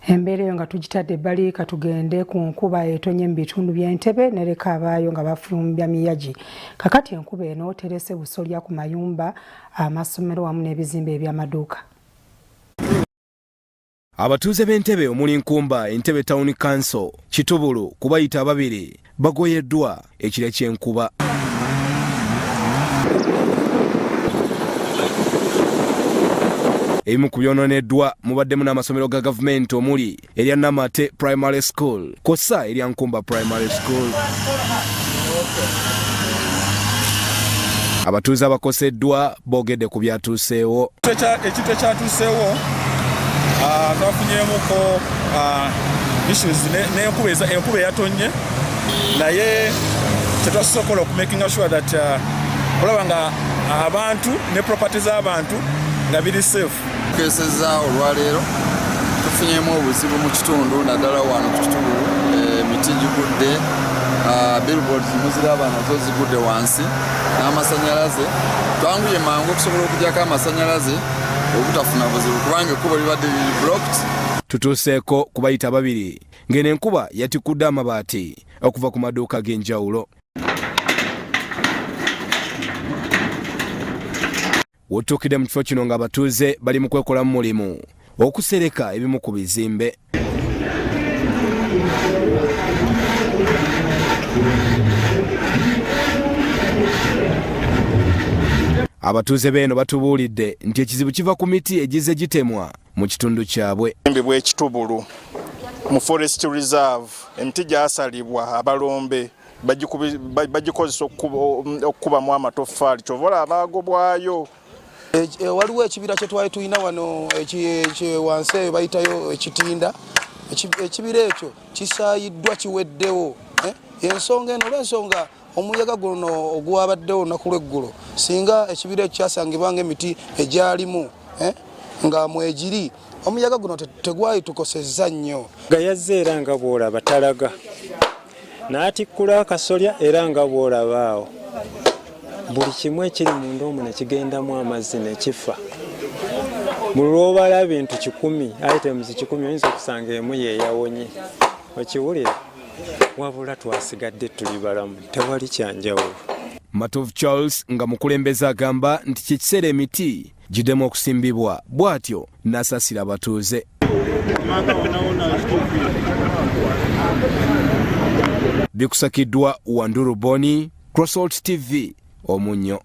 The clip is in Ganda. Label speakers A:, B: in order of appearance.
A: Embeera eyo nga tugitadde ebbali katugende ku nkuba etonye mu bitundu by'Entebbe nereka abaayo nga bafumbya miyagi. Kakati enkuba eno terese busolya ku mayumba, amasomero wamu n'ebizimbe eby'amaduuka.
B: Abatuuze b'Entebbe omuli Nkumba, Entebbe Town Council, Kitubulu kubayita ababiri bagoyeddwa ekire ky'enkuba. Ebimu ku byononeddwa mubaddemu n'amasomero ga gavumenti omuli erya Namate Primary School kosa erya Nkumba Primary School. Abatuuze abakoseddwa boogedde ku byatuuseewo.
C: Ekintu ekyatuuseewo twafunyeemuko issues n'enkuba eyatonye, naye kyetwasobola okumakinga sure that olaba nga abantu ne property z'abantu nga biri safe.
D: Keseza olwaleero tufunyeemu obuzibu mu kitundu naddala wano ku Kitubulu, emiti gigudde, billboards muziraba nazo zigudde wansi, n'amasanyalaze twanguye mangu okusobola okugyako amasanyalaze obutafuna buzibu kubanga ekkubo libadde liri blocked.
B: Tutuuseeko kubayita babiri ng'eno enkuba yatikudde amabaati okuva ku maduuka g'enjawulo. Wotuukidde mu kifo kino ng'abatuuze bali mu kwekolamu mulimu okusereka ebimu ku bizimbe. Abatuuze b'eno batubuulidde nti ekizibu kiva ku miti egize gitemwa mu kitundu kyabwe.
C: Embibwa Kitubulu mu Forest Reserve emiti gyasalibwa abalombe bagikozesa okukubamu amatoffaali kyovola abagobwayo.
E: Waliwo ekibira kye twali tulina wano wansi eyo bayitayo ekitinda. Ekibira ekyo kisaayiddwa kiweddewo. Ensonga eno olw'ensonga omuyaga guno ogwabaddewo olunaku lw'eggulo, singa ekibira ekyo kyasangibwa ng'emiti egyalimu nga mwegiri, omuyaga guno tegwali tukosezza nnyo.
F: Nga yazze era nga bw'olaba talaga, n'atikkula akasolya era nga bw'olaba awo. Buli kimu ekiri munda omwo ne kigendamu amazzi ne kifa. Buli lw'obala bintu 10, items 10 oyinza okusanga emu yeeyawonye. Okiwulira? Wabula twasigadde tuli balamu, tewali kyanjawulo.
B: Matovu Charles nga mukulembeze agamba nti kikiseera emiti giddemu okusimbibwa, bw'atyo n'asasira abatuuze. Bikusakiddwa Wanduru Boni, Crossroads TV, Omunnyo.